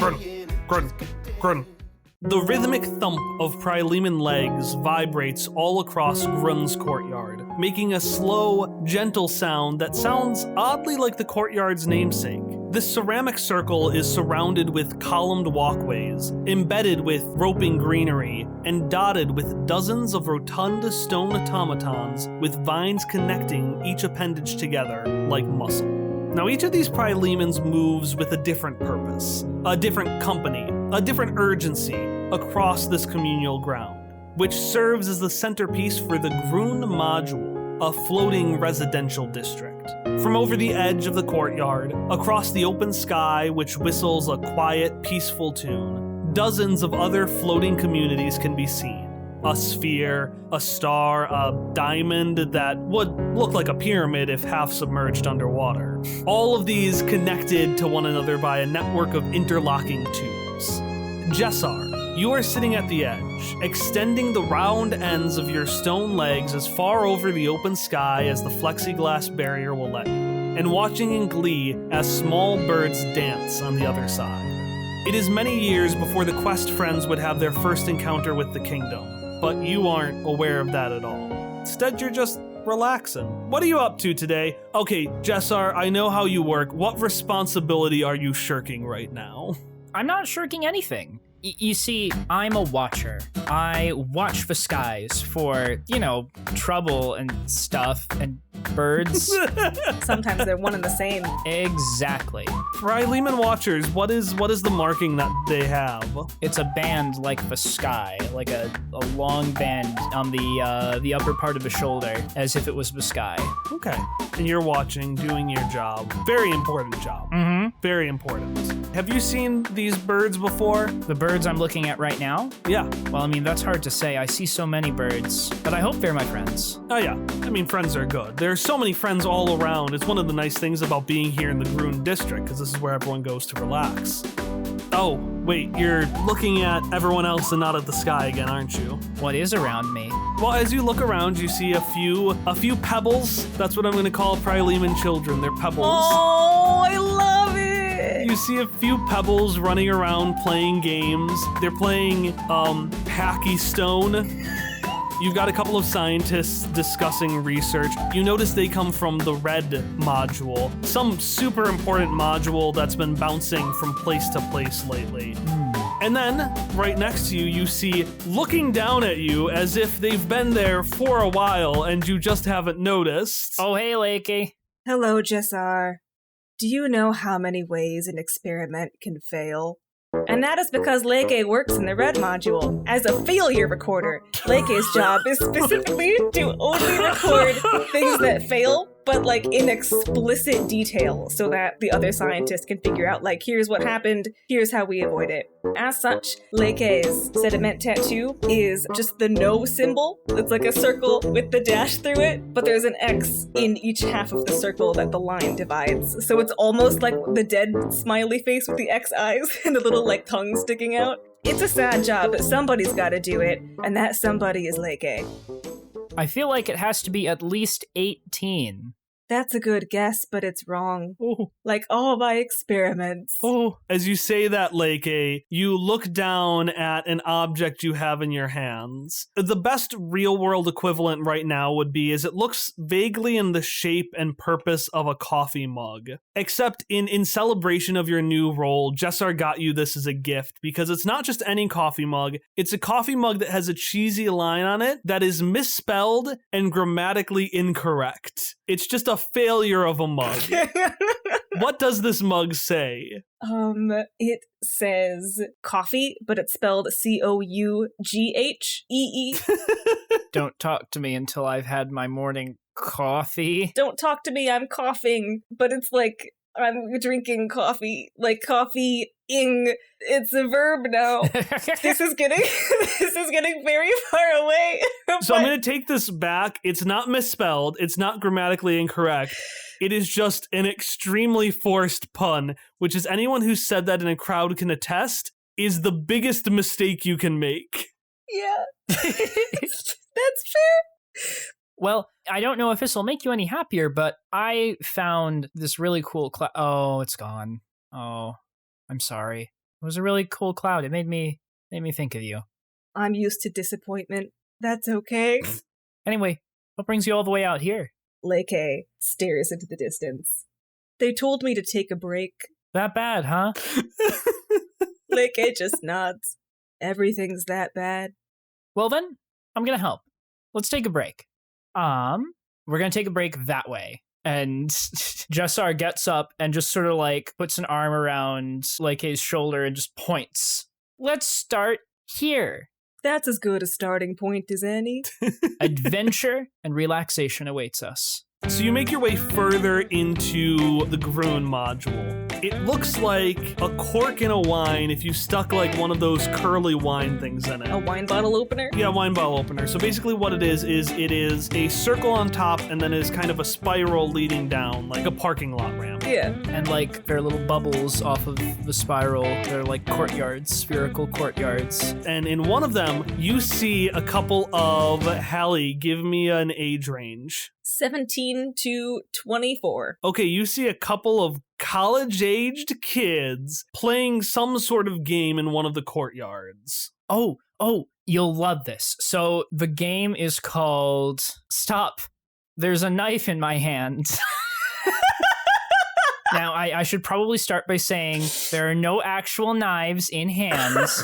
Grun, grun, grun. The rhythmic thump of Pryleman legs vibrates all across Grun's courtyard, making a slow, gentle sound that sounds oddly like the courtyard's namesake. This ceramic circle is surrounded with columned walkways, embedded with roping greenery, and dotted with dozens of rotund stone automatons with vines connecting each appendage together like muscle. Now, each of these Prylemans moves with a different purpose, a different company, a different urgency across this communal ground, which serves as the centerpiece for the Grun Module, a floating residential district. From over the edge of the courtyard, across the open sky which whistles a quiet, peaceful tune, dozens of other floating communities can be seen. A sphere, a star, a diamond that would look like a pyramid if half submerged underwater. All of these connected to one another by a network of interlocking tubes. Jessar, you are sitting at the edge, extending the round ends of your stone legs as far over the open sky as the plexiglass barrier will let you, and watching in glee as small birds dance on the other side. It is many years before the quest friends would have their first encounter with the kingdom, but you aren't aware of that at all. Instead, you're just relaxing. What are you up to today? Okay, Jessar, I know how you work. What responsibility are you shirking right now? I'm not shirking anything. You see, I'm a watcher. I watch the skies for, trouble and stuff and birds. Sometimes they're one and the same. Exactly. Pryleman Watchers, what is the marking that they have? It's a band like the sky, like a long band on the upper part of the shoulder, as if it was the sky. Okay. And you're watching, doing your job. Very important job. Mm-hmm. Very important. Have you seen these birds before? The birds I'm looking at right now? Yeah. Well, I mean, that's hard to say. I see so many birds, but I hope they're my friends. Oh yeah. I mean, friends are good. There's so many friends all around. It's one of the nice things about being here in the Grun district, because this is where everyone goes to relax. Oh, wait, you're looking at everyone else and not at the sky again, aren't you? What is around me? Well, as you look around, you see a few pebbles. That's what I'm going to call Pryleman children. They're pebbles. Oh, I love it! You see a few pebbles running around playing games. They're playing, Hacky Stone. You've got a couple of scientists discussing research. You notice they come from the red module, some super important module that's been bouncing from place to place lately. And then, right next to you, you see, looking down at you as if they've been there for a while and you just haven't noticed. Oh, hey, Lakey. Hello, Jessar. Do you know how many ways an experiment can fail? And that is because Leke works in the red module as a failure recorder. Leke's job is specifically to only record things that fail, but like in explicit detail, so that the other scientists can figure out, like, here's what happened, here's how we avoid it. As such, Leke's sediment tattoo is just the no symbol. It's like a circle with the dash through it, but there's an X in each half of the circle that the line divides. So it's almost like the dead smiley face with the X eyes and the little like tongue sticking out. It's a sad job, but somebody's gotta do it, and that somebody is Leke. I feel like it has to be at least 18. That's a good guess, but it's wrong. Oh. Like all my experiments. Oh, as you say that, Leke, you look down at an object you have in your hands. The best real-world equivalent right now would be is it looks vaguely in the shape and purpose of a coffee mug. Except in celebration of your new role, Jessar got you this as a gift because it's not just any coffee mug. It's a coffee mug that has a cheesy line on it that is misspelled and grammatically incorrect. It's just a failure of a mug. What does this mug say? It says coffee, but it's spelled Coughee. Don't talk to me until I've had my morning coffee. Don't talk to me, I'm coughing, but it's like I'm drinking coffee, like coffee-ing. It's a verb now. This is getting very far away. So I'm going to take this back. It's not misspelled. It's not grammatically incorrect. It is just an extremely forced pun, which is anyone who said that in a crowd can attest, is the biggest mistake you can make. Yeah. That's fair. Well, I don't know if this will make you any happier, but I found this really cool oh, it's gone. Oh, I'm sorry. was a really cool cloud. It made me think of you. I'm used to disappointment. That's okay. Anyway, what brings you all the way out here? Leke stares into the distance. They told me to take a break. That bad, huh? Leke just nods. Everything's that bad. Well then, I'm gonna help. Let's take a break. We're gonna take a break that way. And Jessar gets up and just sort of like puts an arm around Leke's shoulder and just points. Let's start here. That's as good a starting point as any. Adventure and relaxation awaits us. So you make your way further into the Groon module. It looks like a cork in a wine if you stuck like one of those curly wine things in it. A wine bottle opener? Yeah, wine bottle opener. So basically what it is it is a circle on top and then is kind of a spiral leading down, like a parking lot ramp. Yeah. And like there are little bubbles off of the spiral. They're like courtyards, spherical courtyards. And in one of them, you see a couple of, Hallie, give me an age range. 17 to 24. Okay, you see a couple of college-aged kids playing some sort of game in one of the courtyards. Oh, you'll love this. So the game is called Stop. There's a knife in my hand. Now, I should probably start by saying there are no actual knives in hands.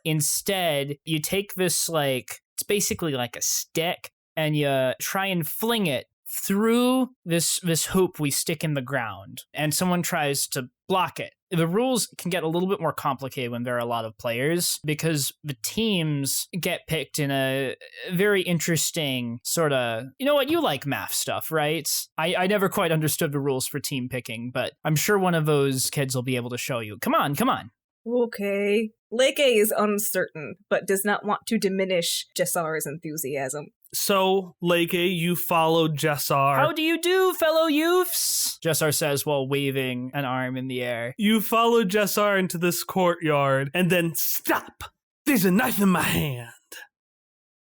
Instead, you take this, like, it's basically like a stick, and you try and fling it through this hoop we stick in the ground, and someone tries to block it. The rules can get a little bit more complicated when there are a lot of players, because the teams get picked in a very interesting sort of, you know what, you like math stuff, right? I never quite understood the rules for team picking, but I'm sure one of those kids will be able to show you. Come on. Okay. Leke is uncertain, but does not want to diminish Jessar's enthusiasm. So, Leke, you follow Jessar. How do you do, fellow youths? Jessar says while waving an arm in the air. You follow Jessar into this courtyard, and then stop! There's a knife in my hand.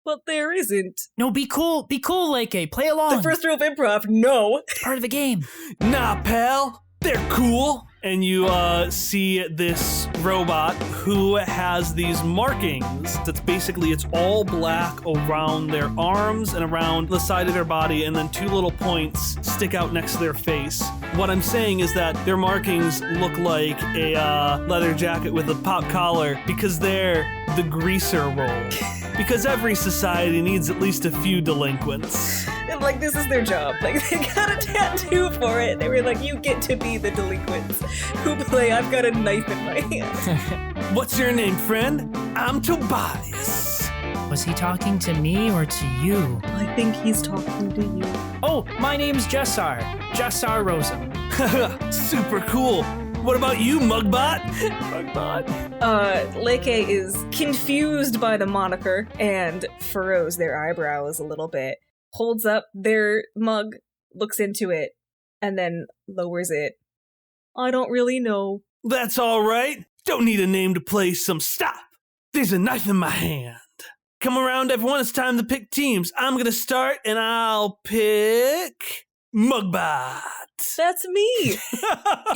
But there isn't. No, be cool, Leke. Play along. The first rule of improv, no. It's part of the game. Nah, pal. They're cool. And you see this robot who has these markings. That's basically, it's all black around their arms and around the side of their body, and then two little points stick out next to their face. What I'm saying is that their markings look like a leather jacket with a pop collar because they're the greaser roll. Because every society needs at least a few delinquents. And like, this is their job. Like, they got a tattoo for it. They were like, you get to be the delinquents who play I've got a knife in my hand. What's your name, friend? I'm Tobias. Was he talking to me or to you? I think he's talking to you. Oh, my name's Jessar. Jessar Rosen. Super cool. What about you, Mugbot? Leke is confused by the moniker and furrows their eyebrows a little bit, holds up their mug, looks into it, and then lowers it. I don't really know. That's all right. Don't need a name to play some stop. There's a knife in my hand. Come around, everyone. It's time to pick teams. I'm going to start, and I'll pick Mugbot. That's me.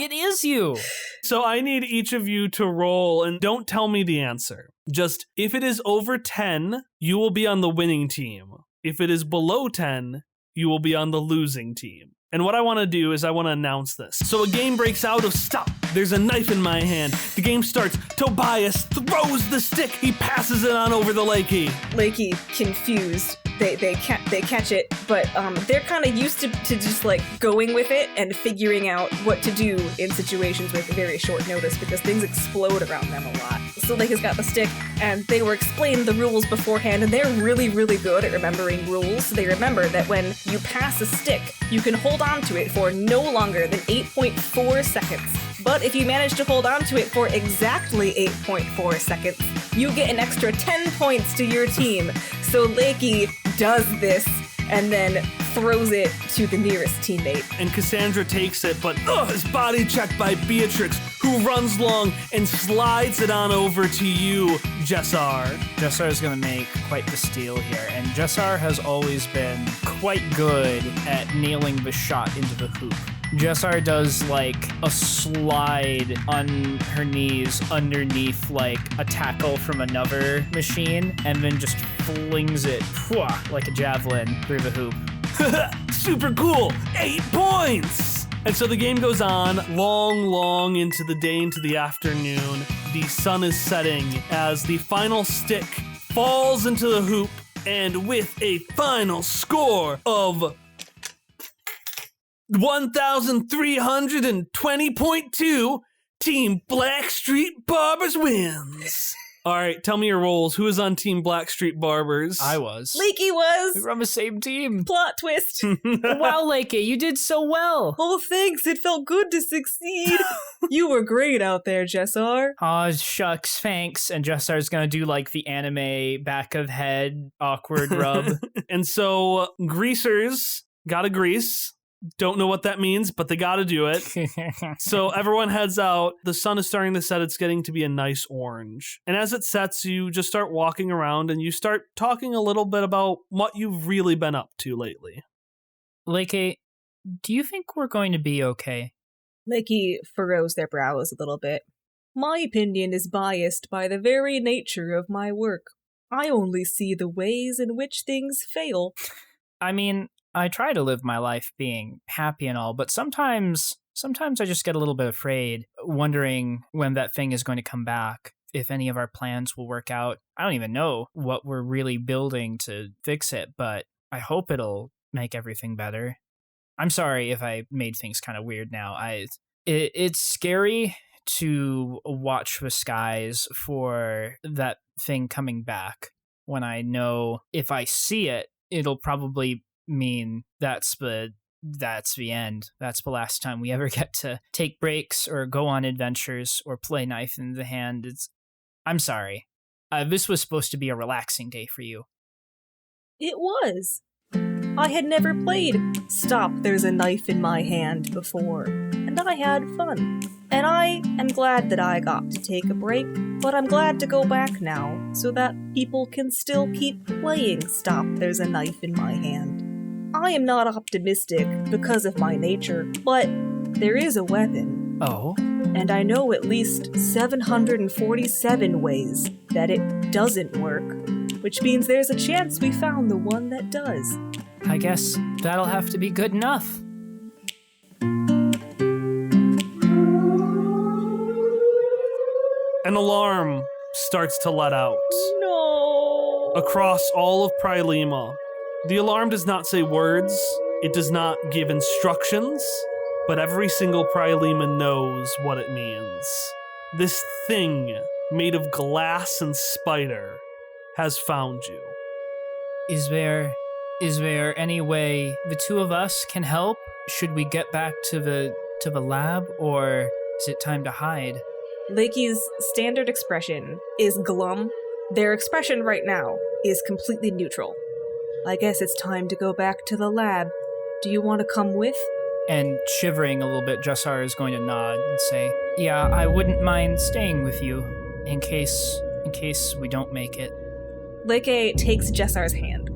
It is you. So I need each of you to roll, and don't tell me the answer. Just, if it is over 10, you will be on the winning team. If it is below 10, you will be on the losing team. And what I want to do is I want to announce this. So a game breaks out of stop. There's a knife in my hand. The game starts. Tobias throws the stick. He passes it on over the Lakey. Lakey, confused. They catch it, but they're kind of used to just like going with it and figuring out what to do in situations with very short notice because things explode around them a lot. So Lakey's got the stick, and they were explained the rules beforehand, and they're really, really good at remembering rules. So they remember that when you pass a stick, you can hold on to it for no longer than 8.4 seconds. But if you manage to hold on to it for exactly 8.4 seconds, you get an extra 10 points to your team. So Lakey does this and then throws it to the nearest teammate. And Cassandra takes it, but is body checked by Beatrix, who runs long and slides it on over to you, Jessar. Jessar is going to make quite the steal here, and Jessar has always been quite good at nailing the shot into the hoop. Jessar does like a slide on her knees underneath like a tackle from another machine and then just flings it like a javelin through the hoop. Super cool! 8 points! And so the game goes on long into the day, into the afternoon. The sun is setting as the final stick falls into the hoop, and with a final score of 1,320.2, Team Blackstreet Barbers wins. All right, tell me your roles. Who is on Team Blackstreet Barbers? I was. Leaky was. We're on the same team. Plot twist. Wow, Leike, you did so well. Oh, thanks. It felt good to succeed. You were great out there, Jessar. Aw, shucks, thanks. And Jessar's gonna do like the anime back of head awkward rub. And so greasers gotta grease. Don't know what that means, but they gotta do it. So everyone heads out. The sun is starting to set. It's getting to be a nice orange. And as it sets, you just start walking around and you start talking a little bit about what you've really been up to lately. Leike, do you think we're going to be okay? Leaky furrows their brows a little bit. My opinion is biased by the very nature of my work. I only see the ways in which things fail. I mean, I try to live my life being happy and all, but sometimes I just get a little bit afraid, wondering when that thing is going to come back, if any of our plans will work out. I don't even know what we're really building to fix it, but I hope it'll make everything better. I'm sorry if I made things kind of weird now. It's scary to watch the skies for that thing coming back when I know if I see it, it'll probably mean that's the end. That's the last time we ever get to take breaks or go on adventures or play knife in the hand. I'm sorry. This was supposed to be a relaxing day for you. It was. I had never played Stop, There's a Knife in My Hand before, and I had fun. And I am glad that I got to take a break, but I'm glad to go back now so that people can still keep playing Stop, There's a Knife in My Hand. I am not optimistic because of my nature, but there is a weapon. Oh? And I know at least 747 ways that it doesn't work, which means there's a chance we found the one that does. I guess that'll have to be good enough. An alarm starts to let out. No! Across all of Prilema. The alarm does not say words, it does not give instructions, but every single Prilema knows what it means. This thing, made of glass and spider, has found you. Is there any way the two of us can help? Should we get back to the lab, or is it time to hide? Lakey's standard expression is glum. Their expression right now is completely neutral. I guess it's time to go back to the lab. Do you want to come with? And shivering a little bit, Jessar is going to nod and say, "Yeah, I wouldn't mind staying with you in case we don't make it." Leke takes Jessar's hand.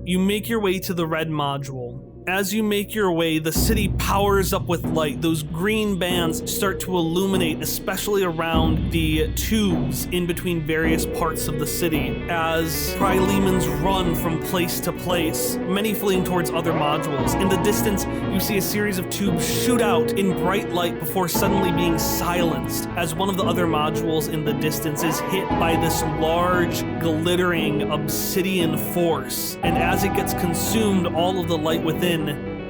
You make your way to the red module. As you make your way, the city powers up with light. Those green bands start to illuminate, especially around the tubes in between various parts of the city, as Prilemans run from place to place, many fleeing towards other modules. In the distance, you see a series of tubes shoot out in bright light before suddenly being silenced, as one of the other modules in the distance is hit by this large, glittering obsidian force. And as it gets consumed, all of the light within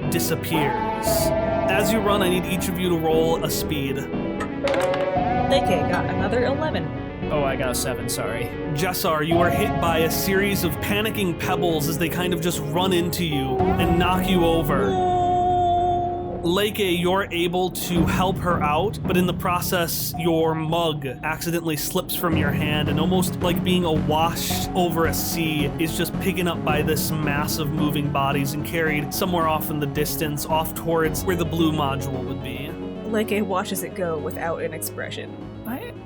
disappears. As you run, I need each of you to roll a speed. Leke got another 11. Oh, I got a 7, sorry. Jessar, you are hit by a series of panicking pebbles as they kind of just run into you and knock you over. Leke, you're able to help her out, but in the process, your mug accidentally slips from your hand, and almost like being awashed over a sea is just picking up by this mass of moving bodies and carried somewhere off in the distance, off towards where the blue module would be. Leke watches it go without an expression.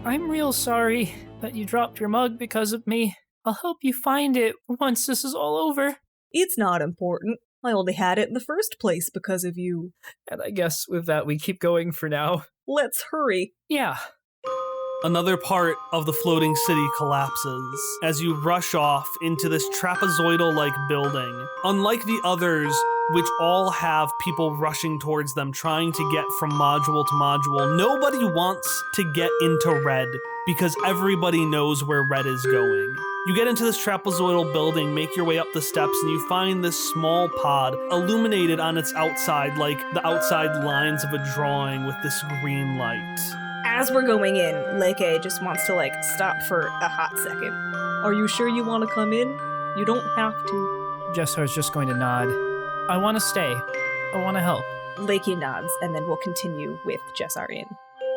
I'm real sorry that you dropped your mug because of me. I'll help you find it once this is all over. It's not important. I only had it in the first place because of you. And I guess with that, we keep going for now. Let's hurry. Yeah. Another part of the floating city collapses as you rush off into this trapezoidal-like building. Unlike the others, which all have people rushing towards them trying to get from module to module, nobody wants to get into Red because everybody knows where Red is going. You get into this trapezoidal building, make your way up the steps, and you find this small pod illuminated on its outside like the outside lines of a drawing with this green light. As we're going in, Leke just wants to, stop for a hot second. Are you sure you want to come in? You don't have to. Jessar's just going to nod. I want to stay. I want to help. Leke nods, and then we'll continue with Jessar in.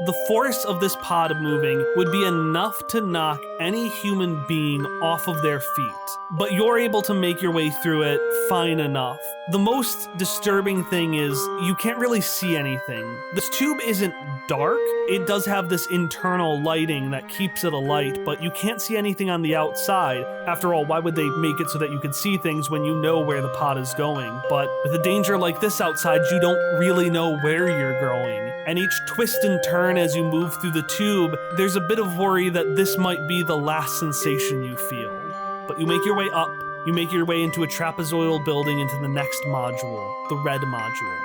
The force of this pod moving would be enough to knock any human being off of their feet, but you're able to make your way through it fine enough. The most disturbing thing is you can't really see anything. This tube isn't dark. It does have this internal lighting that keeps it alight, but you can't see anything on the outside. After all, why would they make it so that you could see things when you know where the pod is going? But with a danger like this outside, you don't really know where you're going. And each twist and turn as you move through the tube, there's a bit of worry that this might be the last sensation you feel. But you make your way up. You make your way into a trapezoidal building into the next module, the Red module.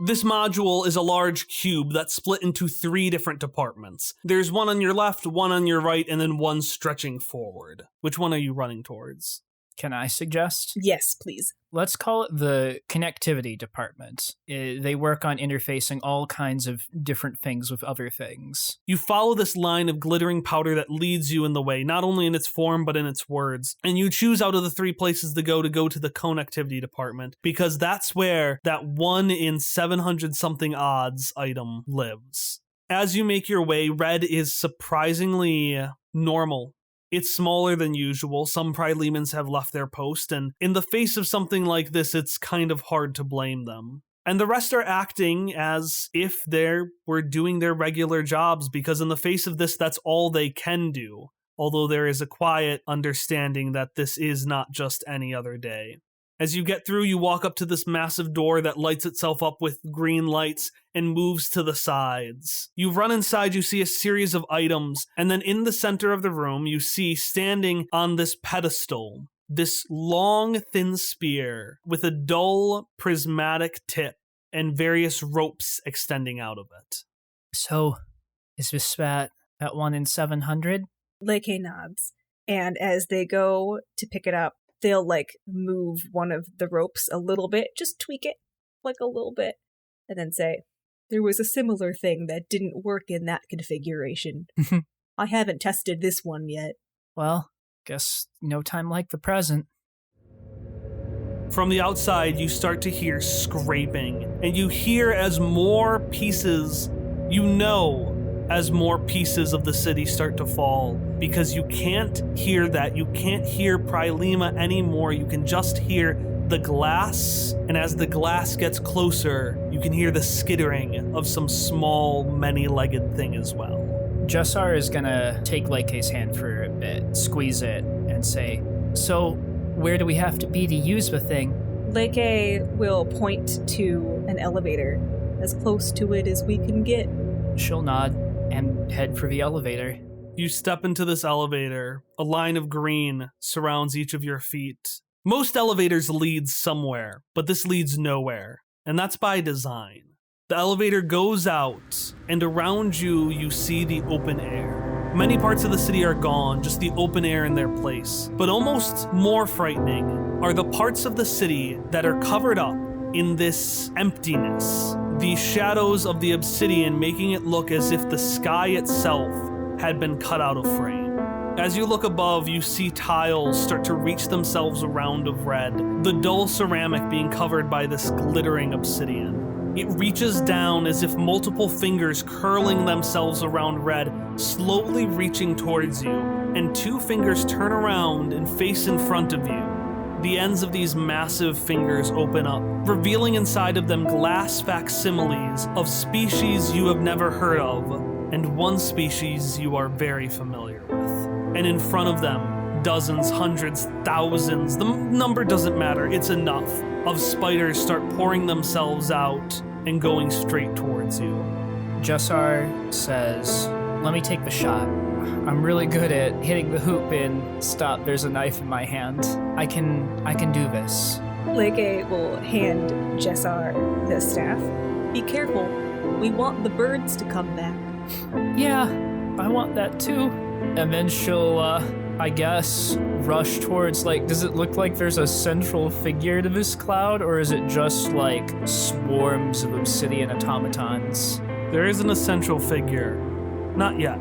This module is a large cube that's split into 3 different departments. There's one on your left, one on your right, and then one stretching forward. Which one are you running towards? Can I suggest? Yes, please. Let's call it the connectivity department. They work on interfacing all kinds of different things with other things. You follow this line of glittering powder that leads you in the way, not only in its form, but in its words. And you choose out of the 3 places to go to the connectivity department, because that's where that 1 in 700-something odds item lives. As you make your way, Red is surprisingly normal. It's smaller than usual. Some Prilemans have left their post, and in the face of something like this, it's kind of hard to blame them. And the rest are acting as if they were doing their regular jobs, because in the face of this, that's all they can do. Although there is a quiet understanding that this is not just any other day. As you get through, you walk up to this massive door that lights itself up with green lights and moves to the sides. You run inside, you see a series of items, and then in the center of the room, you see standing on this pedestal, this long, thin spear with a dull, prismatic tip and various ropes extending out of it. So, is this that 1 in 700? Leke nods, and as they go to pick it up, they'll move one of the ropes a little bit, just tweak it a little bit, and then say, there was a similar thing that didn't work in that configuration. I haven't tested this one yet. Well, guess no time like the present. From the outside, you start to hear scraping, and you hear as more pieces, as more pieces of the city start to fall, because you can't hear that. You can't hear Prilema anymore. You can just hear the glass, and as the glass gets closer, you can hear the skittering of some small, many-legged thing as well. Jessar is gonna take Leke's hand for a bit, squeeze it, and say, so, where do we have to be to use the thing? Leke will point to an elevator, as close to it as we can get. She'll nod and head for the elevator. You step into this elevator. A line of green surrounds each of your feet. Most elevators lead somewhere, but this leads nowhere, and that's by design. The elevator goes out, and around you, you see the open air. Many parts of the city are gone, just the open air in their place. But almost more frightening are the parts of the city that are covered up in this emptiness. The shadows of the obsidian making it look as if the sky itself had been cut out of frame. As you look above, you see tiles start to reach themselves around of red, the dull ceramic being covered by this glittering obsidian. It reaches down as if multiple fingers curling themselves around red, slowly reaching towards you, and 2 fingers turn around and face in front of you. The ends of these massive fingers open up, revealing inside of them glass facsimiles of species you have never heard of, and one species you are very familiar with. And in front of them, dozens, hundreds, thousands, the number doesn't matter, it's enough, of spiders start pouring themselves out and going straight towards you. Jessar says, let me take the shot. I'm really good at hitting the hoop in stop, there's a knife in my hand. I can do this. Leke will hand Jessar the staff. Be careful. We want the birds to come back. Yeah, I want that too. And then she'll, I guess, rush towards, like, does it look like there's a central figure to this cloud, or is it just, like, swarms of obsidian automatons? There isn't a central figure. Not yet.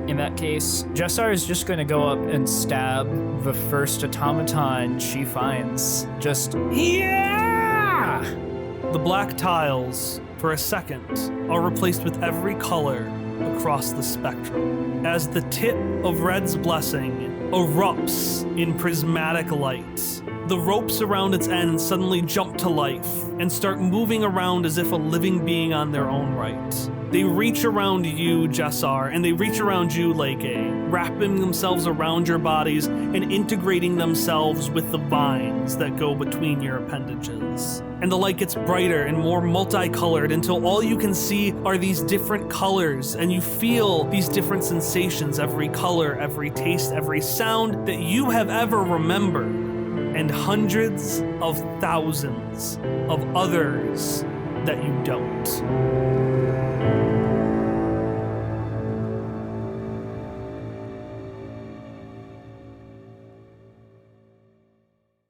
In that case, Jessar is just gonna go up and stab the first automaton she finds. Just, yeah! The black tiles, for a second, are replaced with every color across the spectrum, as the tip of Red's blessing erupts in prismatic light. The ropes around its end suddenly jump to life and start moving around as if a living being on their own right. They reach around you, Jessar, and they reach around you, Leke, wrapping themselves around your bodies and integrating themselves with the vines that go between your appendages. And the light gets brighter and more multicolored until all you can see are these different colors, and you feel these different sensations, every color, every taste, every sound that you have ever remembered, and hundreds of thousands of others that you don't.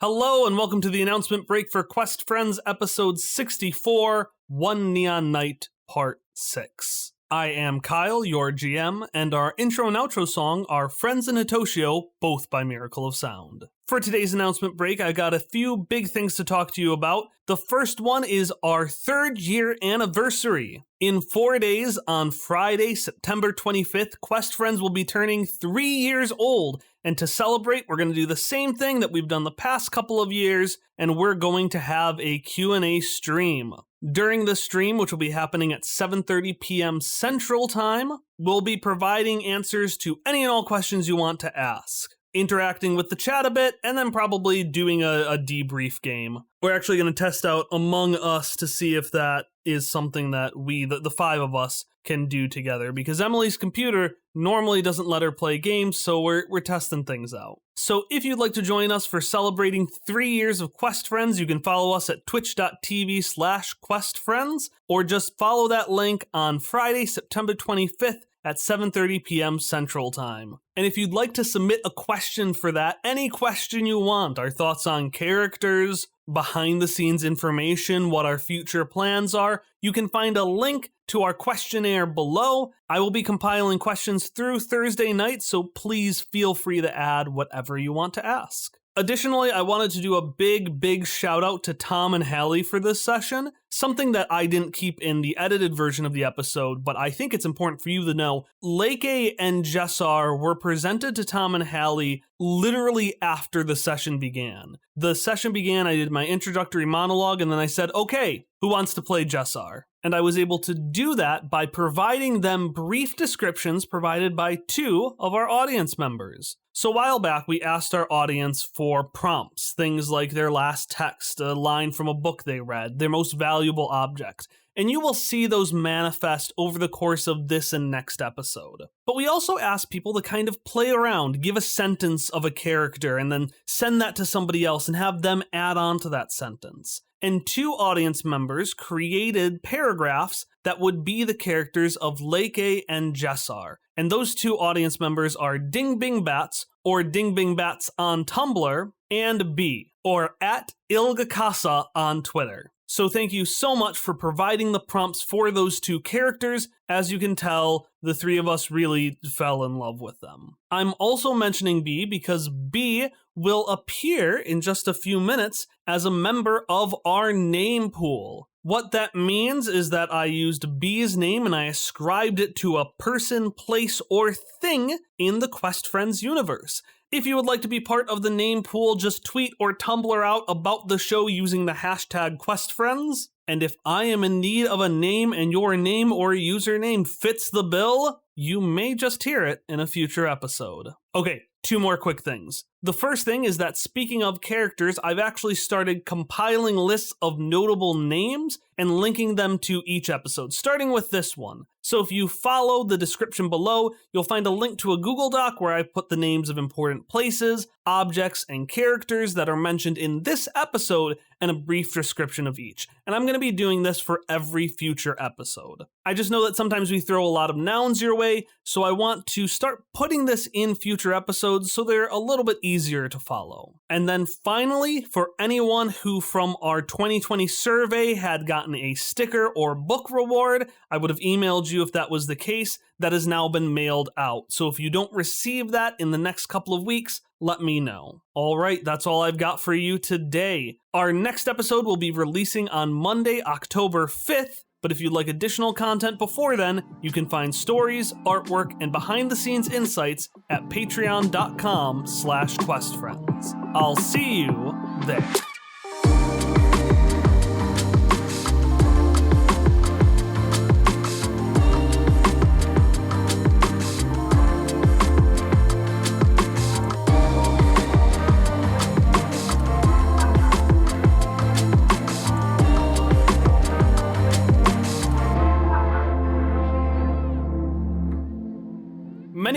Hello and welcome to the announcement break for Quest Friends episode 64, One Neon Night Part 6. I am Kyle, your GM, and our intro and outro song are Friends and Hitoshio, both by Miracle of Sound. For today's announcement break, I got a few big things to talk to you about. The first one is our 3rd year anniversary. In 4 days, on Friday, September 25th, Quest Friends will be turning 3 years old. And to celebrate, we're going to do the same thing that we've done the past couple of years, and we're going to have a Q&A stream. During the stream, which will be happening at 7:30 p.m. Central Time, we'll be providing answers to any and all questions you want to ask, interacting with the chat a bit, and then probably doing a debrief game. We're actually going to test out Among Us to see if that is something that we, the 5 of us, can do together, because Emily's computer normally doesn't let her play games, so we're testing things out. So if you'd like to join us for celebrating 3 years of Quest Friends, you can follow us at twitch.tv/questfriends, or just follow that link on Friday, September 25th at 7:30 p.m. Central Time. And if you'd like to submit a question for that, any question you want, our thoughts on characters, behind the scenes information, what our future plans are, you can find a link to our questionnaire below. I will be compiling questions through Thursday night, so please feel free to add whatever you want to ask. Additionally, I wanted to do a big shout out to Tom and Hallie for this session, something that I didn't keep in the edited version of the episode, but I think it's important for you to know. Leke and Jessar were presented to Tom and Hallie literally after the session began. The session began, I did my introductory monologue, and then I said, okay, who wants to play Jessar? And I was able to do that by providing them brief descriptions provided by 2 of our audience members. So a while back, we asked our audience for prompts, things like their last text, a line from a book they read, their most valuable object. And you will see those manifest over the course of this and next episode. But we also asked people to kind of play around, give a sentence of a character, and then send that to somebody else and have them add on to that sentence. And 2 audience members created paragraphs that would be the characters of Leke and Jessar. And those 2 audience members are Ding Bing Bats, or Ding Bing Bats on Tumblr, and B, or at Ilgakasa on Twitter. So thank you so much for providing the prompts for those 2 characters. As you can tell, the 3 of us really fell in love with them. I'm also mentioning B because B will appear in just a few minutes as a member of our name pool. What that means is that I used B's name and I ascribed it to a person, place, or thing in the Quest Friends universe. If you would like to be part of the name pool, just tweet or Tumblr out about the show using the hashtag QuestFriends. And if I am in need of a name and your name or username fits the bill, you may just hear it in a future episode. Okay, 2 more quick things. The first thing is that speaking of characters, I've actually started compiling lists of notable names and linking them to each episode, starting with this one. So if you follow the description below, you'll find a link to a Google Doc where I put the names of important places, objects, and characters that are mentioned in this episode and a brief description of each. And I'm going to be doing this for every future episode. I just know that sometimes we throw a lot of nouns your way, so I want to start putting this in future episodes so they're a little bit easier to follow. And then finally, for anyone who from our 2020 survey had gotten a sticker or book reward, I would have emailed you if that was the case. That has now been mailed out. So if you don't receive that in the next couple of weeks, let me know. All right, that's all I've got for you today. Our next episode will be releasing on Monday, October 5th. But if you'd like additional content before then, you can find stories, artwork, and behind-the-scenes insights at patreon.com/questfriends. I'll see you there.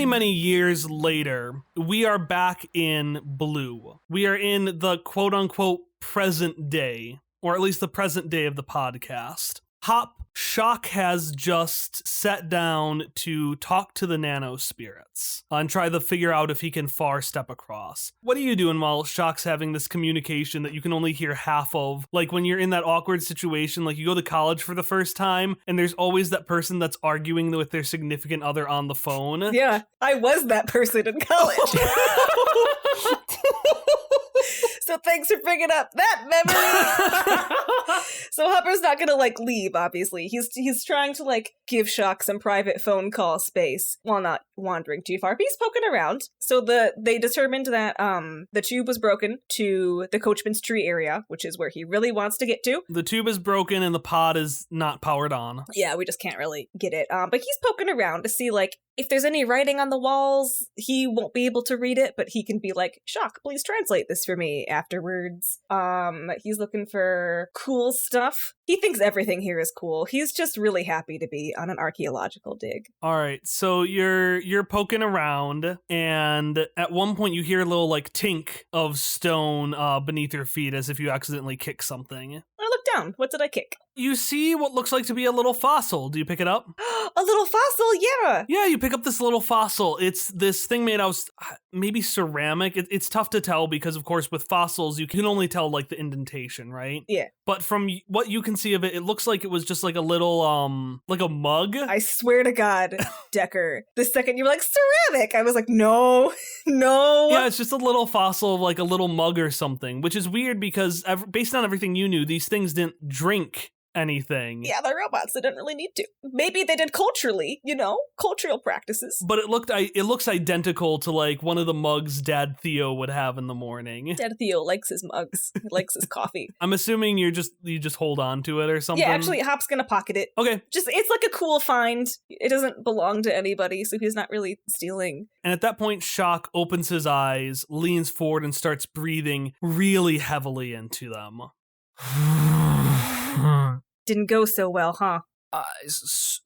Many years later, we are back in Blue. We are in the quote-unquote present day, or at least the present day of the podcast. Hop, Xoc has just sat down to talk to the nano spirits and try to figure out if he can far step across. What are you doing while Xoc's having this communication that you can only hear half of? Like when you're in that awkward situation, like you go to college for the first time and there's always that person that's arguing with their significant other on the phone. Yeah, I was that person in college. So thanks for bringing up that memory. So Hopper's not gonna leave, obviously. He's trying to give Xoc some private phone call space while not wandering too far. But he's poking around. So they determined that the tube was broken to the Coachman's Tree area, which is where he really wants to get to. The tube is broken and the pod is not powered on. Yeah, we just can't really get it. But he's poking around to see if there's any writing on the walls. He won't be able to read it, but he can be like, Xoc, please translate this for me afterwards. He's looking for cool stuff. He thinks everything here is cool. He's just really happy to be on an archaeological dig. All right, so you're poking around, and at one point you hear a little tink of stone beneath your feet as if you accidentally kick something. I look down. What did I kick? You see what looks like to be a little fossil. Do you pick it up? A little fossil, yeah. Yeah, you pick up this little fossil. It's this thing made out of maybe ceramic. It's tough to tell because, of course, with fossils, you can only tell the indentation, right? Yeah. But from what you can see of it, it looks like it was just a little, like a mug. I swear to God, Decker, the second you were like, ceramic, I was like, no. Yeah, it's just a little fossil of a little mug or something, which is weird because based on everything you knew, these things didn't drink anything. Yeah, they're robots. They didn't really need to. Maybe they did culturally, cultural practices. But it looks identical to one of the mugs Dad Theo would have in the morning. Dad Theo likes his mugs. He likes his coffee. I'm assuming you just hold on to it or something. Yeah, actually, Hop's gonna pocket it. Okay. It's a cool find. It doesn't belong to anybody, so he's not really stealing. And at that point, Xoc opens his eyes, leans forward, and starts breathing really heavily into them. Didn't go so well, huh?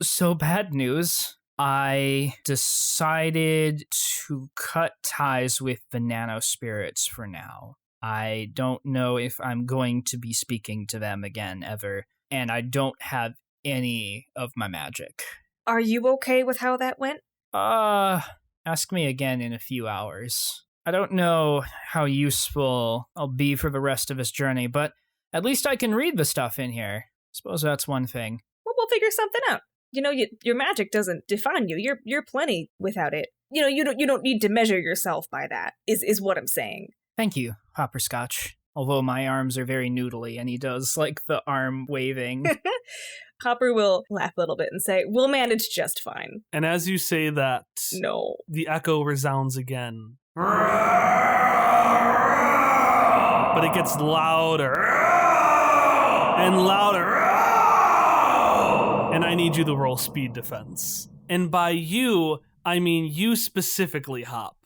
So bad news. I decided to cut ties with the nano spirits for now. I don't know if I'm going to be speaking to them again ever, and I don't have any of my magic. Are you okay with how that went? Ask me again in a few hours. I don't know how useful I'll be for the rest of this journey, but at least I can read the stuff in here. Suppose that's one thing. Well, we'll figure something out. Your magic doesn't define you. You're plenty without it. You don't need to measure yourself by that, is what I'm saying. Thank you, Hopperscotch. Although my arms are very noodly, and he does the arm waving. Hopper will laugh a little bit and say, we'll manage just fine. And as you say that, no, the echo resounds again. But it gets louder and louder. And I need you to roll speed defense. And by you, I mean you specifically, Hop.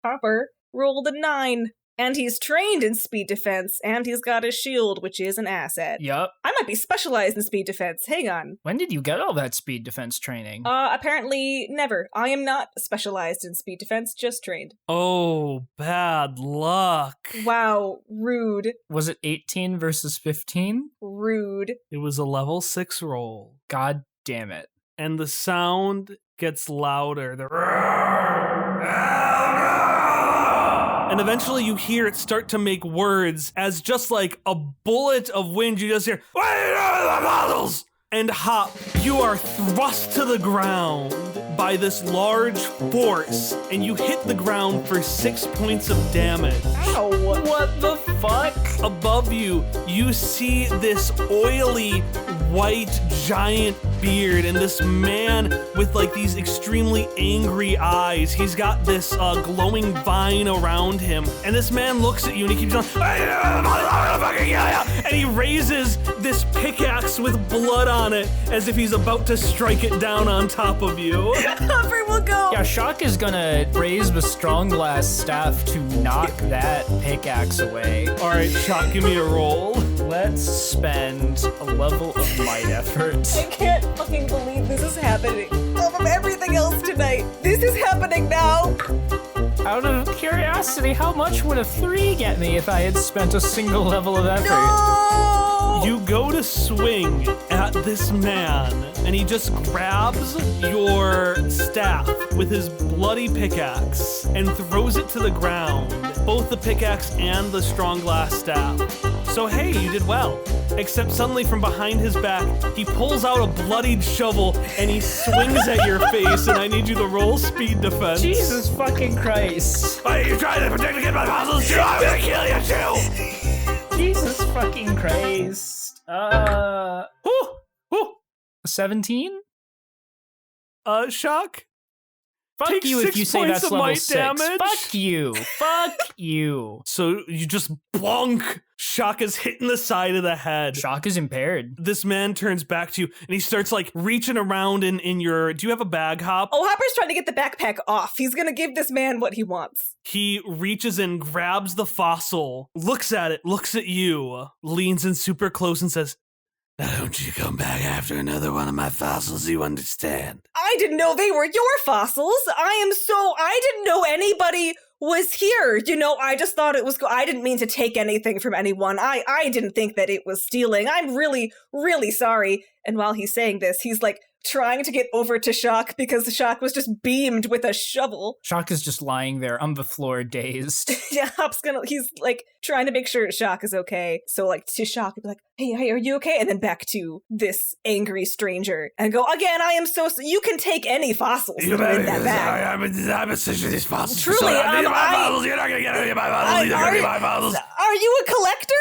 Hopper rolled a 9. And he's trained in speed defense, and he's got a shield, which is an asset. Yup. I might be specialized in speed defense. Hang on. When did you get all that speed defense training? Apparently never. I am not specialized in speed defense, just trained. Oh, bad luck. Wow, rude. Was it 18 versus 15? Rude. It was a level 6 roll. God damn it. And the sound gets louder. And eventually you hear it start to make words as just like a bullet of wind. You just hear, "Wait, the models!" And Hop, you are thrust to the ground by this large force, and you hit the ground for 6 points of damage. Ow. What the fuck? Above you, you see this oily, white, giant beard, and this man with like these extremely angry eyes. He's got this glowing vine around him, and this man looks at you and he keeps going, and he raises this pickaxe with blood on it as if he's about to strike it down on top of you. Hopper will go. Yeah, Xoc is gonna raise the strong glass staff to knock that pickaxe away. All right, Xoc, give me a roll. Let's spend a level of might effort. I can't fucking believe this is happening. Of everything else tonight, this is happening now. Out of curiosity, how much would a 3 get me if I had spent a single level of effort? No! You go to swing at this man, and he just grabs your staff with his bloody pickaxe and throws it to the ground, both the pickaxe and the strong glass staff. So hey, you did well. Except suddenly from behind his back, he pulls out a bloodied shovel and he swings at your face, and I need you to roll speed defense. Jesus fucking Christ. Are you trying to protect against my muscles too? I'm gonna kill you too! Jesus fucking Christ. 17? Xoc? Fuck Take you if 6 you say points that's of level might 6. damage. Fuck you. Fuck you. So you just bonk. Xoc is hitting the side of the head. Xoc is impaired. This man turns back to you and he starts like reaching around in your. Do you have a bag, Hop? Oh, Hopper's trying to get the backpack off. He's gonna give this man what he wants. He reaches in, grabs the fossil, looks at it, looks at you, leans in super close and says, "Now don't you come back after another one of my fossils, you understand?" I didn't know they were your fossils. I didn't know anybody was here. You know, I just thought it was, I didn't mean to take anything from anyone. I didn't think that it was stealing. I'm really, really sorry. And while he's saying this, he's like trying to get over to Xoc because Xoc was just beamed with a shovel. Xoc is just lying there on the floor, dazed. Yeah, he's like trying to make sure Xoc is okay. So like to Xoc, he'd be like, hey, are you okay? And then back to this angry stranger and go, again, I am so, you can take any fossils that are in that bag. I'm essentially these fossils. Truly, so I need my fossils. You're not gonna get any of my fossils. You're gonna get my fossils. Are you a collector?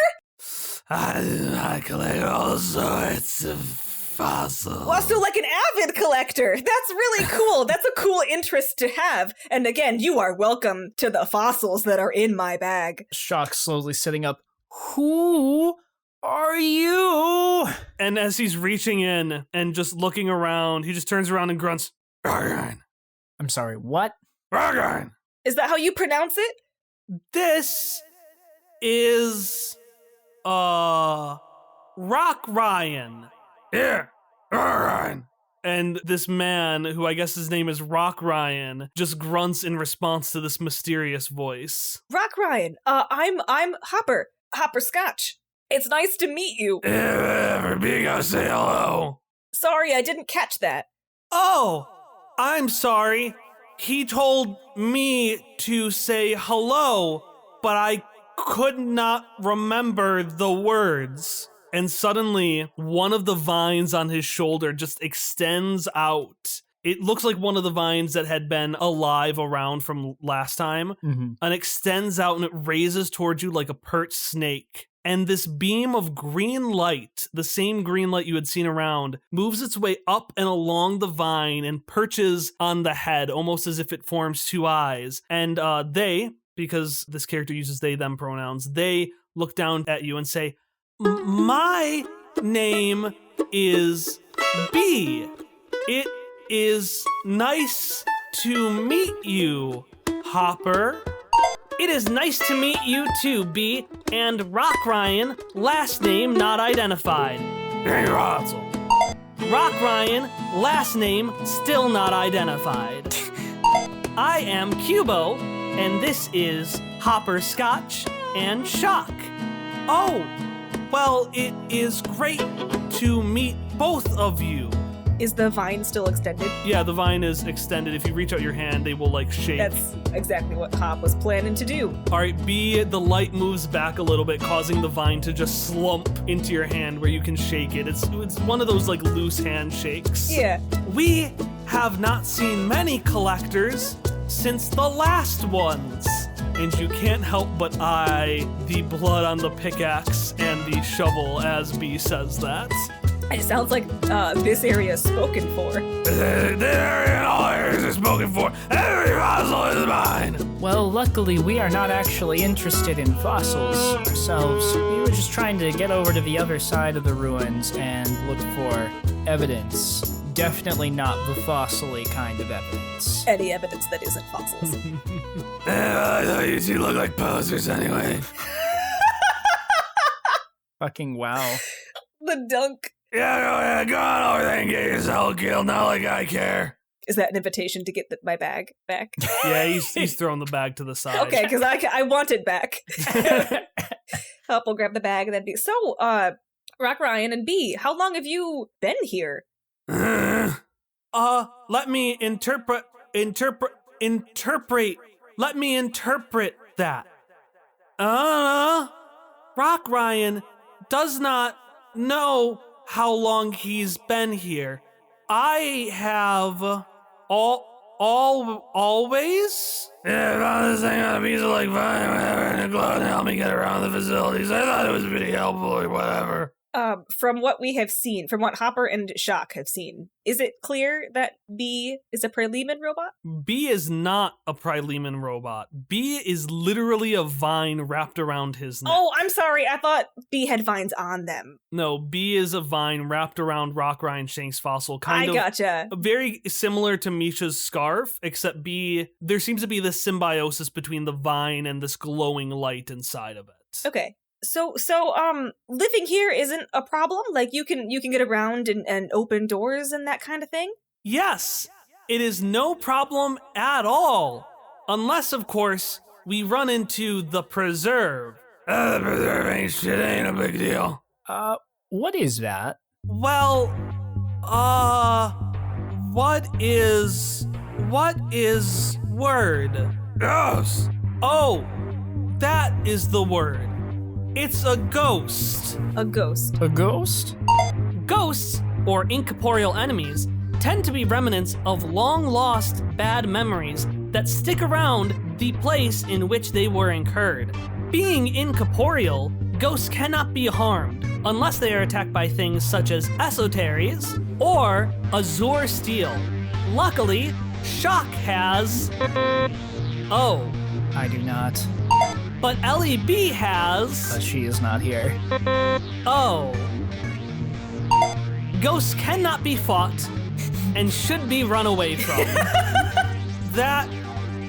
I collect all sorts of fossils. Well, so like an avid collector. That's really cool. That's a cool interest to have. And again, you are welcome to the fossils that are in my bag. Xoc slowly sitting up. Who are you? And as he's reaching in and just looking around, he just turns around and grunts, "Ragain. I'm sorry, what? Ragain. Is that how you pronounce it? This is Rock Ryan." "Yeah, Ryan." And this man, who I guess his name is Rock Ryan, just grunts in response to this mysterious voice. Rock Ryan. I'm Hopper. Hopper Scotch. It's nice to meet you. For being out, say hello. Sorry, I didn't catch that. Oh, I'm sorry. He told me to say hello, but I could not remember the words. And suddenly, one of the vines on his shoulder just extends out. It looks like one of the vines that had been alive around from last time. Mm-hmm. And extends out and it raises towards you like a perched snake. And this beam of green light, the same green light you had seen around, moves its way up and along the vine and perches on the head, almost as if it forms two eyes. And they, because this character uses they, them pronouns, they look down at you and say, "My name is B. It is nice to meet you, Hopper." It is nice to meet you too, B. And Rock Ryan, last name not identified. Hey, Russell. Rock Ryan, last name still not identified. I am Cubo, and this is Hopper Scotch and Xoc. Oh, well, it is great to meet both of you. Is the vine still extended? Yeah, the vine is extended. If you reach out your hand, they will like shake. That's exactly what Hop was planning to do. All right, B, the light moves back a little bit, causing the vine to just slump into your hand where you can shake it. It's one of those like loose handshakes. Yeah. We have not seen many collectors since the last ones. And you can't help but eye the blood on the pickaxe and the shovel as B says that. It sounds like this area is spoken for. The area in all areas is spoken for. Every fossil is mine. Well, luckily, we are not actually interested in fossils ourselves. We were just trying to get over to the other side of the ruins and look for evidence. Definitely not the fossil-y kind of evidence. Any evidence that isn't fossils. I thought you two look like posers anyway. Fucking wow. The dunk. Yeah, go on over there and get yourself killed, not like I care. Is that an invitation to get my bag back? Yeah, he's throwing the bag to the side. Okay, because I want it back. Hop will grab the bag and then be so. Rock Ryan and B, how long have you been here? Let me interpret. Let me interpret that. Rock Ryan does not know how long he's been here. I have always? Yeah, I found this thing on a piece of like vine, whatever, and it glowed and helped me get around the facilities. I thought it was pretty helpful or whatever. From what we have seen, from what Hopper and Xoc have seen, is it clear that B is a Praelemon robot? B is not a Praelemon robot. B is literally a vine wrapped around his neck. Oh, I'm sorry. I thought B had vines on them. No, B is a vine wrapped around Rock Ryan Shank's fossil. I gotcha. Very similar to Misha's scarf, except B, there seems to be this symbiosis between the vine and this glowing light inside of it. Okay. So, living here isn't a problem? Like, you can get around and open doors and that kind of thing? Yes, it is no problem at all. Unless, of course, we run into the preserve. The preserve ain't shit, ain't a big deal. What is that? Well, what is word? Ghost. Oh, that is the word. It's a ghost. A ghost. A ghost? Ghosts, or incorporeal enemies, tend to be remnants of long-lost bad memories that stick around the place in which they were incurred. Being incorporeal, ghosts cannot be harmed unless they are attacked by things such as esoteries or azure steel. Luckily, Xoc has... Oh. I do not. But LEB has... But she is not here. Oh. Ghosts cannot be fought and should be run away from. That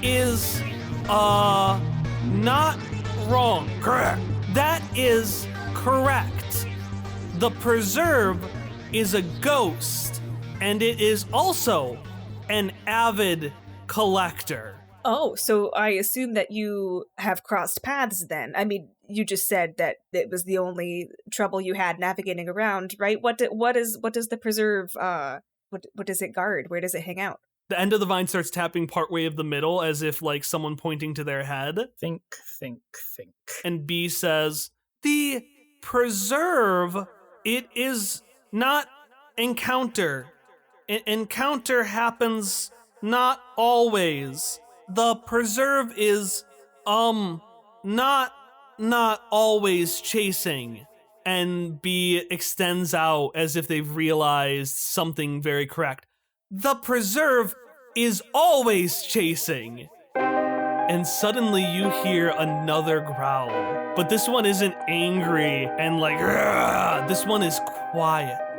is, not wrong. Correct. That is correct. The preserve is a ghost, and it is also an avid collector. Oh, so I assume that you have crossed paths then. I mean, you just said that it was the only trouble you had navigating around, right? What does the preserve, what does it guard? Where does it hang out? The end of the vine starts tapping partway of the middle as if like someone pointing to their head. Think. And B says, the preserve, it is not encounter. Encounter happens not always. The preserve is, not always chasing. And B extends out as if they've realized something very correct. The preserve is always chasing. And suddenly you hear another growl. But this one isn't angry and like, "Rah!" This one is quiet,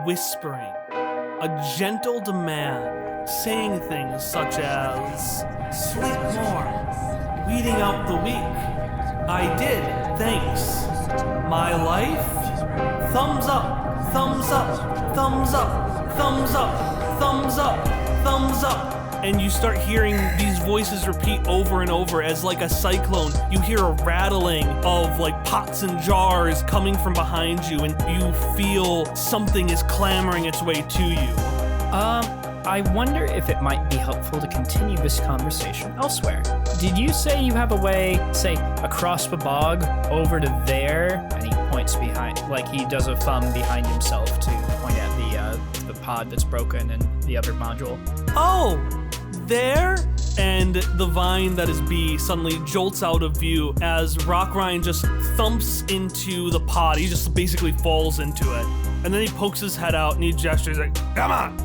whispering, a gentle demand, saying things such as, sleep more, Weeding out the weak. I did, thanks. My life? Thumbs up, thumbs up, thumbs up, thumbs up, thumbs up, thumbs up. And you start hearing these voices repeat over and over as like a cyclone. You hear a rattling of like pots and jars coming from behind you, and you feel something is clamoring its way to you. I wonder if it might be helpful to continue this conversation elsewhere. Did you say you have a way, say, across the bog, over to there? And he points behind, like he does a thumb behind himself to point at the pod that's broken and the other module. Oh, there? And the vine that is B suddenly jolts out of view as Rock Ryan just thumps into the pod. He just basically falls into it. And then he pokes his head out and he gestures like, come on,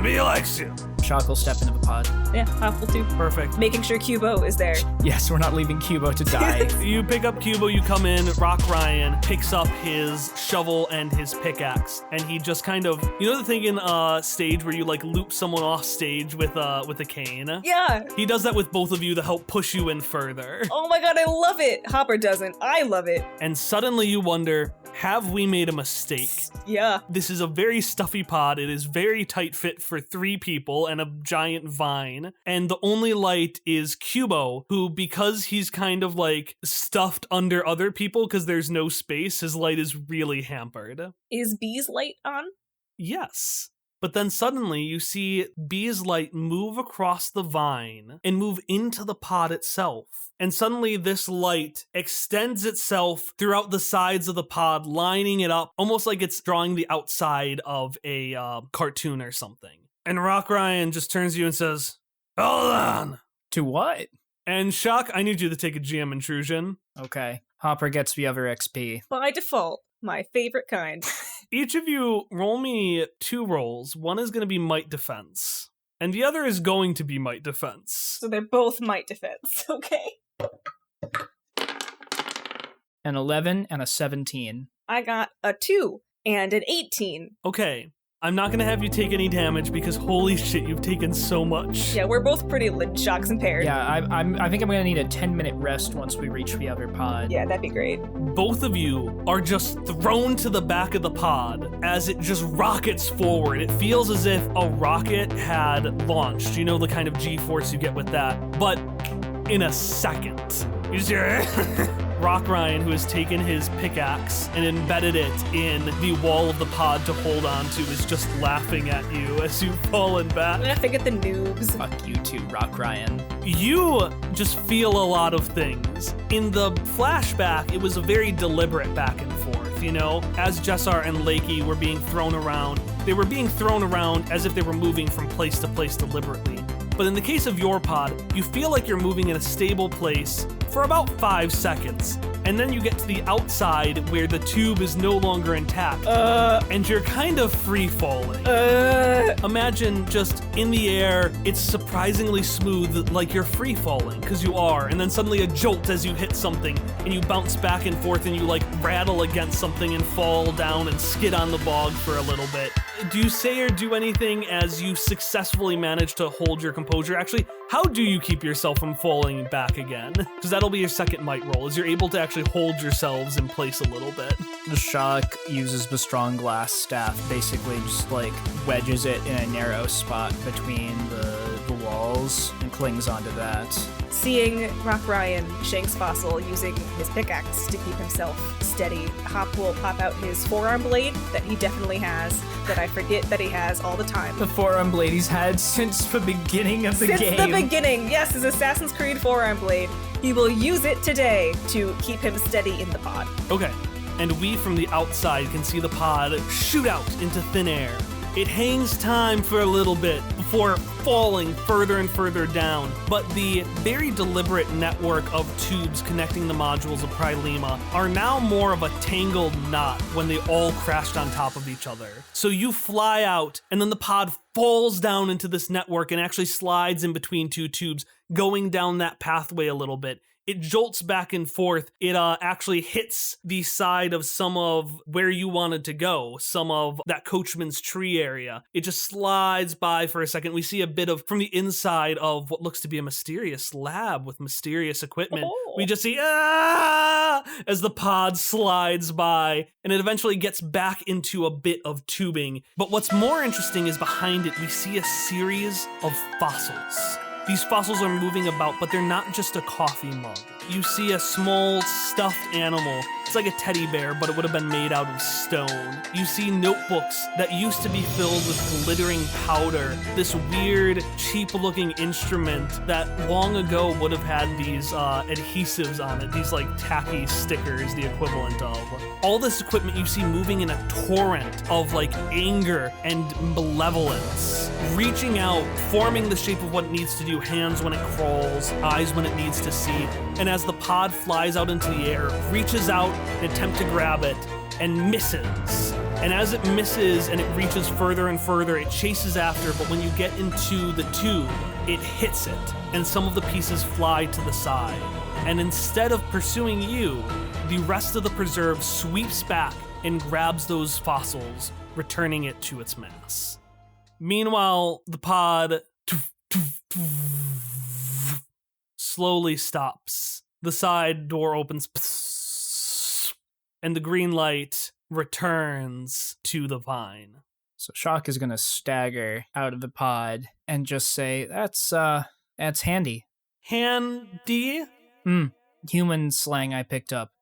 me likes you. Xoc will step into the pod. Yeah, Hop will too. Perfect. Making sure Cubo is there. Yes, we're not leaving Cubo to die. You pick up Cubo, you come in, Rock Ryan picks up his shovel and his pickaxe, and he just kind of, you know the thing in stage where you like loop someone off stage with a cane? Yeah. He does that with both of you to help push you in further. Oh my god, I love it. Hopper doesn't. I love it. And suddenly you wonder, have we made a mistake? Yeah. This is a very stuffy pod. It is very tight fit for 3 people and a giant vine. And the only light is Cubo, who, because he's kind of like stuffed under other people because there's no space, his light is really hampered. Is B's light on? Yes. But then suddenly you see B's light move across the vine and move into the pod itself. And suddenly this light extends itself throughout the sides of the pod, lining it up, almost like it's drawing the outside of a cartoon or something. And Rock Ryan just turns to you and says, hold on. To what? And Xoc, I need you to take a GM intrusion. Okay. Hopper gets the other XP. By default, my favorite kind. Each of you roll me 2 rolls. One is going to be might defense, and the other is going to be might defense. So they're both might defense, okay? An 11 and a 17. I got a 2 and an 18. Okay, I'm not going to have you take any damage because holy shit, you've taken so much. Yeah, we're both pretty shocks impaired. Yeah, I think I'm gonna need a 10-minute rest once we reach the other pod. Yeah, that'd be great. Both of you are just thrown to the back of the pod as it just rockets forward. It feels as if a rocket had launched. You know the kind of G-force you get with that. But in a second, you just hear Rock Ryan, who has taken his pickaxe and embedded it in the wall of the pod to hold on to, is just laughing at you as you've fallen back. I think at the noobs. Fuck you too, Rock Ryan. You just feel a lot of things. In the flashback, it was a very deliberate back and forth, you know? As Jessar and Lakey were being thrown around, they were being thrown around as if they were moving from place to place deliberately. But in the case of your pod, you feel like you're moving in a stable place for about 5 seconds. And then you get to the outside where the tube is no longer intact. And you're kind of free falling. Imagine just in the air, it's surprisingly smooth, like you're free falling, because you are. And then suddenly a jolt as you hit something, and you bounce back and forth, and you like rattle against something and fall down and skid on the bog for a little bit. Do you say or do anything as you successfully manage to hold your composure? Actually, how do you keep yourself from falling back again? Because that'll be your second might roll, is you're able to actually hold yourselves in place a little bit. The Xoc uses the strong glass staff, basically just like wedges it in a narrow spot between the walls and clings onto that. Seeing Rock Ryan Shanks Fossil using his pickaxe to keep himself steady, Hop will pop out his forearm blade that he definitely has, that I forget that he has all the time. The forearm blade he's had since the beginning of the game. Since the beginning, yes, his Assassin's Creed forearm blade. He will use it today to keep him steady in the pod. Okay, and we from the outside can see the pod shoot out into thin air. It hangs time for a little bit before falling further and further down, but the very deliberate network of tubes connecting the modules of Prilema are now more of a tangled knot when they all crashed on top of each other. So you fly out, and then the pod falls down into this network and actually slides in between 2 tubes, going down that pathway a little bit it jolts back and forth. It actually hits the side of some of where you wanted to go, some of that coachman's tree area. It just slides by for a second. We see a bit of from the inside of what looks to be a mysterious lab with mysterious equipment. Oh. We just see as the pod slides by, and it eventually gets back into a bit of tubing. But what's more interesting is behind it, we see a series of fossils. These fossils are moving about, but they're not just a coffee mug. You see a small stuffed animal. It's like a teddy bear, but it would have been made out of stone. You see notebooks that used to be filled with glittering powder. This weird, cheap-looking instrument that long ago would have had these adhesives on it, these like tacky stickers, the equivalent of. All this equipment you see moving in a torrent of like anger and malevolence, reaching out, forming the shape of what it needs to do, hands when it crawls, eyes when it needs to see. And as the pod flies out into the air, reaches out and attempt to grab it and misses. And as it misses and it reaches further and further, it chases after, but when you get into the tube, it hits it, and some of the pieces fly to the side. And instead of pursuing you, the rest of the preserve sweeps back and grabs those fossils, returning it to its mass. Meanwhile, the pod slowly stops. The side door opens, and the green light returns to the vine. So Xoc is gonna stagger out of the pod and just say, that's handy. Handy? Human slang I picked up.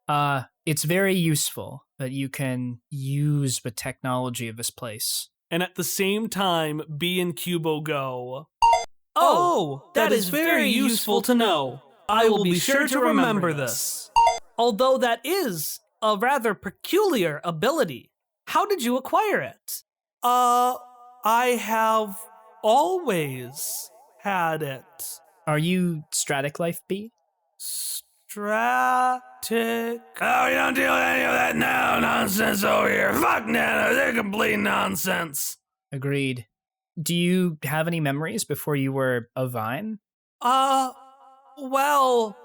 It's very useful that you can use the technology of this place. And at the same time, B and Cubo go, "Oh, that is very useful to know. I will be sure to remember this. Although that is a rather peculiar ability. How did you acquire it?" I have always had it. Are you Stratic Life B? Stratic. Oh, you don't deal with any of that now nonsense over here. Fuck Nano, they're complete nonsense. Agreed. Do you have any memories before you were a vine? Well,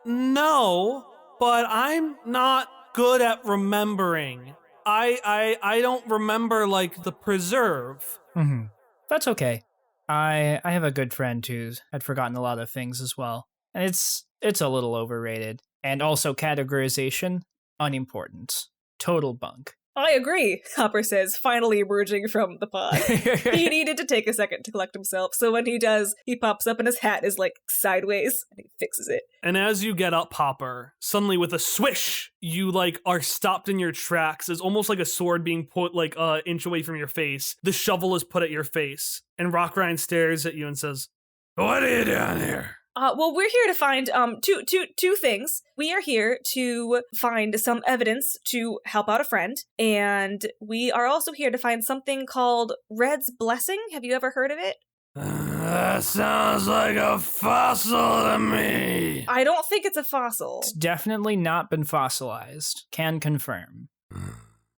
no, but I'm not good at remembering. I don't remember, like, the preserve. Mm-hmm. That's okay. I have a good friend who's had forgotten a lot of things as well. And it's a little overrated. And also categorization, unimportant. Total bunk. I agree, Hopper says, finally emerging from the pod. He needed to take a second to collect himself, so when he does, he pops up and his hat is like sideways, and he fixes it. And as you get up, Hopper, suddenly with a swish, you like are stopped in your tracks. It's almost like a sword being put like an inch away from your face. The shovel is put at your face, and Rock Ryan stares at you and says, "What are you doing here?" Well, we're here to find two things. We are here to find some evidence to help out a friend, and we are also here to find something called Red's Blessing. Have you ever heard of it? That sounds like a fossil to me. I don't think it's a fossil. It's definitely not been fossilized. Can confirm.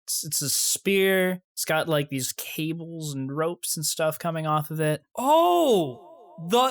It's a spear. It's got like these cables and ropes and stuff coming off of it. Oh! The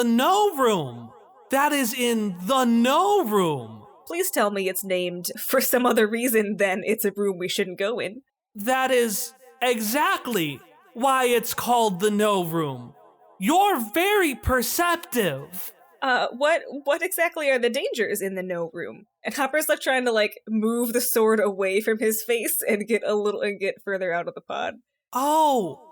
no room. That is in the no room. Please tell me it's named for some other reason than it's a room we shouldn't go in. That is exactly why it's called the no room. You're very perceptive. What exactly are the dangers in the no room? And Hopper's like trying to like move the sword away from his face and get further out of the pod. Oh.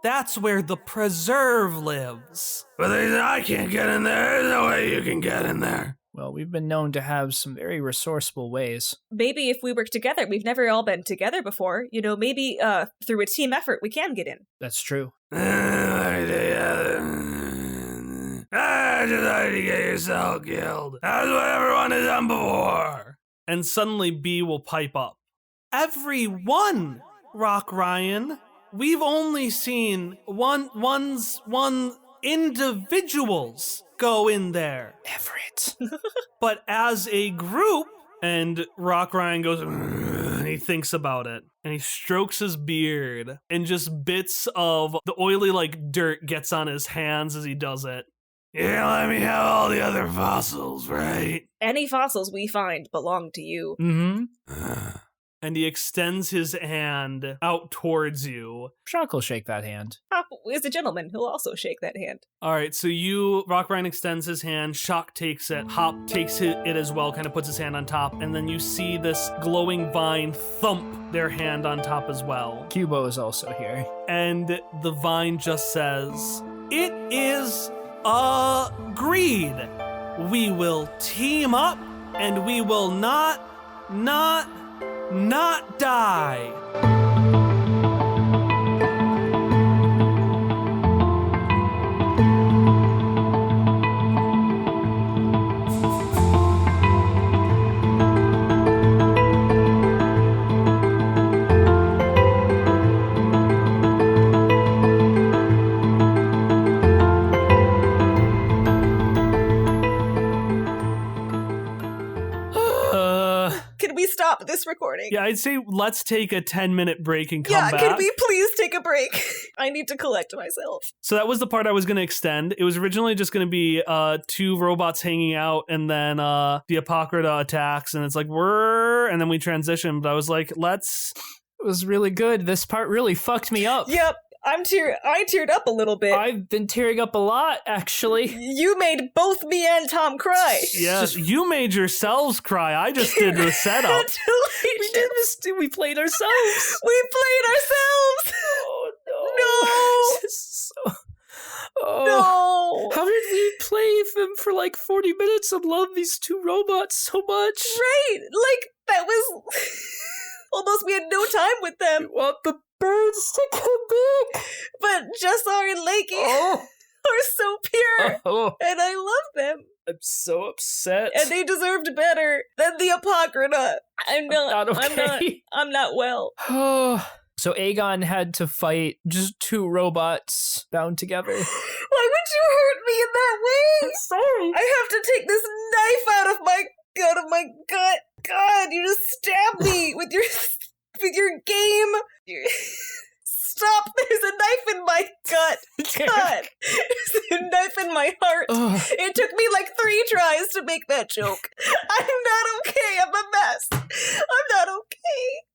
That's where the preserve lives. But I can't get in there. There's no way you can get in there. Well, we've been known to have some very resourceful ways. Maybe if we work together, we've never all been together before. You know, maybe through a team effort, we can get in. That's true. I just like to get yourself killed. That's what everyone has done before. And suddenly B will pipe up. Everyone, Rock Ryan. We've only seen one individuals go in there. Everett. But as a group, and Rock Ryan goes, and he thinks about it, and he strokes his beard, and just bits of the oily like dirt gets on his hands as he does it. Yeah, let me have all the other fossils, right? Any fossils we find belong to you. Mm-hmm. And he extends his hand out towards you. Xoc will shake that hand. Hop is a gentleman. He'll also shake that hand. All right, so Rockbrine extends his hand, Xoc takes it, Hop takes it as well, kind of puts his hand on top, and then you see this glowing vine thump their hand on top as well. Cubo is also here. And the vine just says, "It is agreed. We will team up, and we will not die." Can we stop this recording? Yeah, I'd say let's take a 10-minute break and come back. Can we please take a break? I need to collect myself. So that was the part I was going to extend. It was originally just going to be 2 robots hanging out, and then the Apocrita attacks, and it's like, and then we transition. But I was like, let's... It was really good. This part really fucked me up. Yep. I teared up a little bit. I've been tearing up a lot, actually. You made both me and Tom cry. Yeah, you made yourselves cry. I just did the setup. We did this. We played ourselves. We played ourselves. Oh, no. No. How did we play them for like 40 minutes and love these 2 robots so much? Right. Like, that was... Almost we had no time with them. We want the birds to come back. But Jessar and Lakey are so pure. And I love them. I'm so upset. And they deserved better than the Apocrita. I'm not okay. I'm not well. So Aegon had to fight just 2 robots bound together. Why would you hurt me in that way? I'm sorry. I have to take this knife out of my gut. God, you just stabbed me with your game. Stop! There's a knife in my gut. God, there's a knife in my heart. It took me like 3 tries to make that joke. I'm not okay. I'm a mess. I'm not okay.